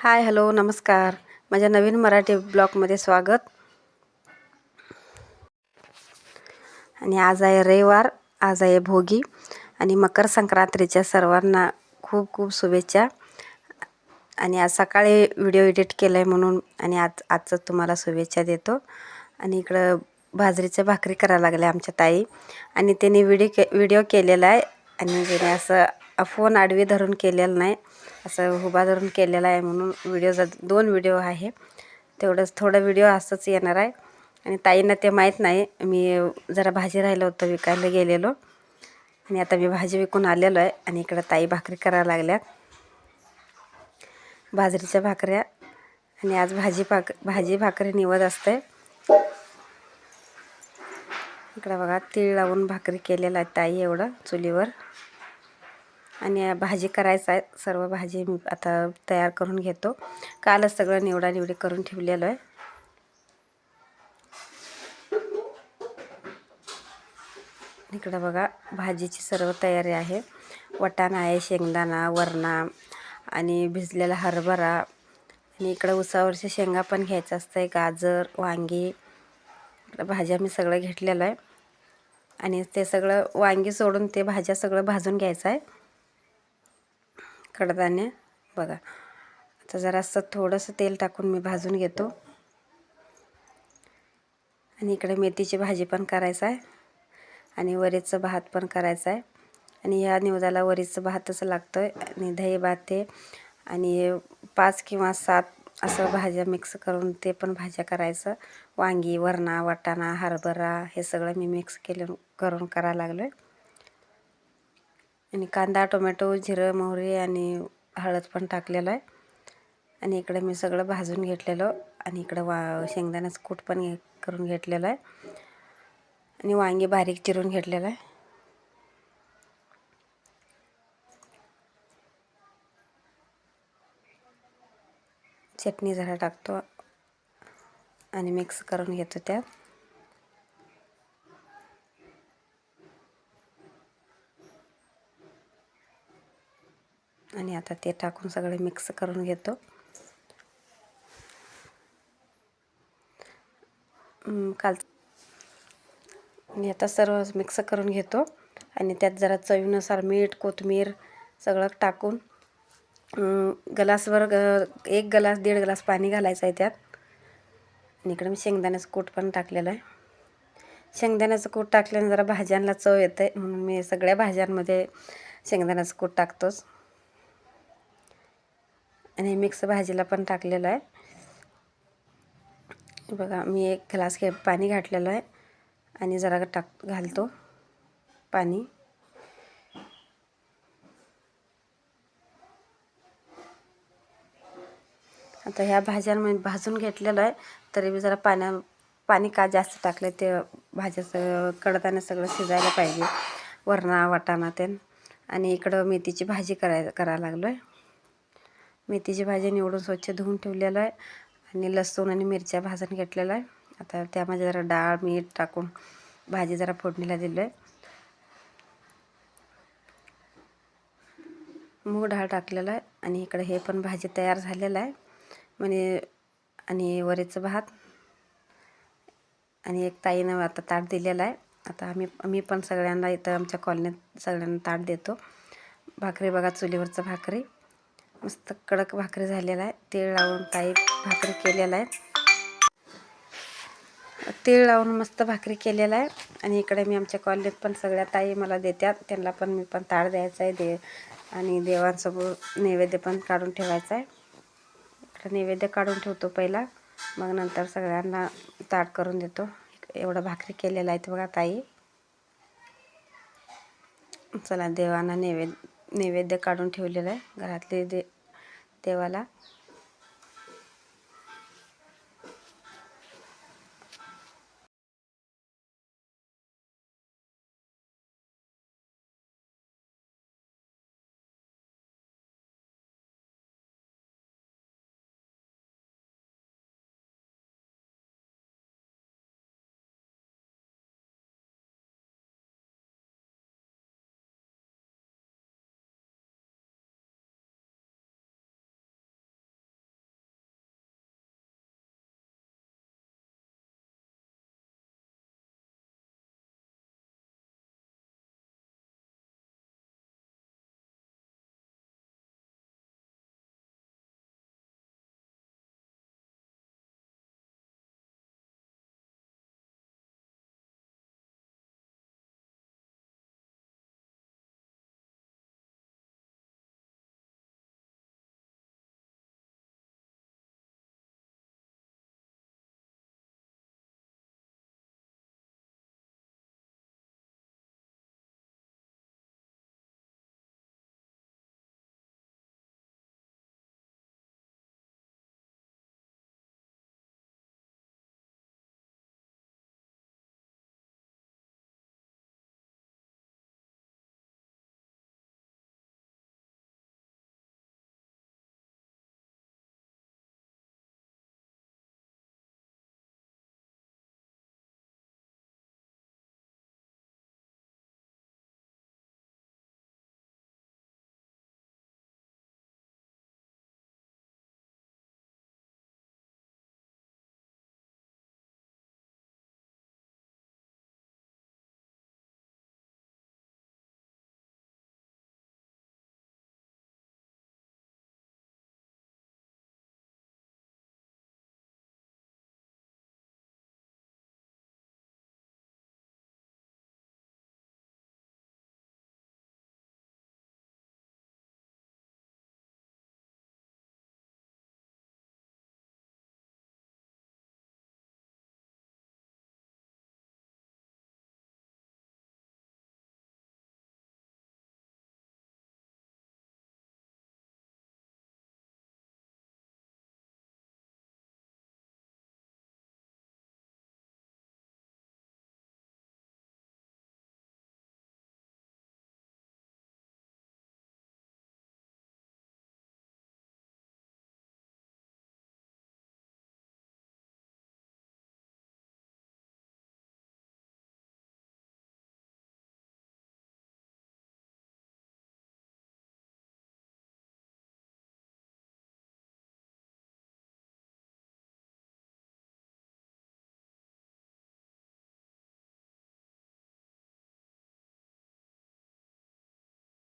हाय, hello, नमस्कार. माझ्या नवीन मराठी ब्लॉगमध्ये स्वागत. आणि आज आहे रविवार, आज आहे भोगी आणि मकर संक्रांतीच्या सर्वांना खूप खूप शुभेच्छा. आणि आज सकाळी व्हिडिओ एडिट केला आहे म्हणून आणि आजचं तुम्हाला शुभेच्छा देतो. आणि इकडं बाजरीच्या भाकरी करायला लागल्या आमच्या ताई आणि त्यांनी व्हिडिओ केलेला आहे आणि त्याने असं फोन आडवी धरून केलेलं नाही, असं उभा धरून केलेला आहे म्हणून दोन व्हिडिओ आहे. तेवढंच थोडा व्हिडिओ असंच येणार आहे. आणि ताईंना ते माहीत नाही, मी जरा भाजी राहिलं होतं विकायला गेलेलो आणि आता मी भाजी विकून आलेलो आहे. आणि इकडं ताई भाकरी करायला लागल्यात, बाजरीच्या भाकऱ्या. आणि आज भाजी भाकरी निवद असते. इकडं बघा, तीळ लावून भाकरी केलेला आहे ताई एवढं चुलीवर. आणि भाजी करायचं आहे. सर्व भाजी मी आता तयार करून घेतो. कालच सगळं निवडी करून ठेवलेलं आहे. इकडं बघा, भाजीची सर्व तयारी आहे. वाटाणा आहे, शेंगदाणा, वरणा आणि भिजलेला हरभरा. आणि इकडं उसावरच्या शेंगा पण घ्यायचं असतं, गाजर, वांगी. भाज्या मी सगळं घेतलेलं आहे. आणि ते सगळं वांगी सोडून ते भाज्या सगळं भाजून घ्यायचं आहे. कडधान्य बघा, आता जरासं थोडंसं तेल टाकून मी भाजून घेतो. आणि इकडे मेथीची भाजी पण करायचं आहे आणि वरीचं भात पण करायचं आहे. आणि ह्या निवदाला वरीचं भातच लागतं आहे. आणि दही भात आहे आणि 5 किंवा 7 असं भाज्या मिक्स करून ते पण भाज्या करायचं. वांगी, वरणा, वाटाणा, हरभरा हे सगळं मी मिक्स करून करायला लागलो आहे. आणि कांदा, टोमॅटो, जिरं, मोहरी आणि हळद पण टाकलेलं आहे. आणि इकडे मी सगळं भाजून घेतलेलं. आणि इकडं शेंगदाण्याचं कूट पण करून घेतलेलं आहे. आणि वांगी बारीक चिरून घेतलेलं आहे. चटणी जरा टाकतो आणि मिक्स करून घेतो त्यात. आणि आता ते टाकून सगळे मिक्स करून घेतो. आणि आता सर्व मिक्स करून घेतो. आणि त्यात जरा चवीनुसार मीठ, कोथिंबीर सगळं टाकून गलासभर 1 गलास 1.5 गलास पाणी घालायचं आहे त्यात. आणि इकडे मी शेंगदाण्याचं कूट पण टाकलेलं आहे. शेंगदाण्याचं कूट टाकल्याने जरा भाज्यांना चव येते म्हणून मी सगळ्या भाज्यांमध्ये शेंगदाण्याचं कूट टाकतोच. आणि मिक्स भाजीला पण टाकलेलं आहे. बघा, मी 1 ग्लास पाणी घातलेलं आहे आणि जरा घालतो पाणी. आता ह्या भाज्यांमध्ये भाजून घेतलेलं आहे, तरी मी जरा पाणी का जास्त टाकलं, ते भाज्याचं कडधान्य सगळं शिजायला पाहिजे, वरणा, वाटाणा ते. आणि इकडं मेथीची भाजी करायला लागलो आहे. मेथीची भाजी निवडून स्वच्छ धुवून ठेवलेलं आहे. आणि लसूण आणि मिरच्या भाजून घेतलेलं आहे. आता त्यामध्ये जरा डाळ, मीठ टाकून भाजी जरा फोडणीला दिलं आहे. मूग डाळ टाकलेलं आहे. आणि इकडे हे पण भाजी तयार झालेलं आहे. आणि वरीचं भात. आणि एक ताईनं आता ताट दिलेलं आहे. आता मी पण सगळ्यांना इथं आमच्या कॉलनीत सगळ्यांना ताट देतो. भाकरी बघा, चुलीवरचं भाकरी मस्त कडक भाकरी झालेला आहे. तीळ लावून ताई भाकरी केलेला आहे. तीळ लावून मस्त भाकरी केलेला आहे. आणि इकडे मी आमच्या कॉलनीत पण सगळ्या ताई मला देतात, त्यांना पण मी पण ताट द्यायचं आहे. आणि देवांसमोर नैवेद्य पण काढून ठेवायचा आहे. इकडे नैवेद्य काढून ठेवतो पहिला, मग नंतर सगळ्यांना ताट करून देतो. एवढं भाकरी केलेलं आहे बघा ताई. चला, देवांना नैवेद्य काढून ठेवलेलं आहे घरातले देवाला.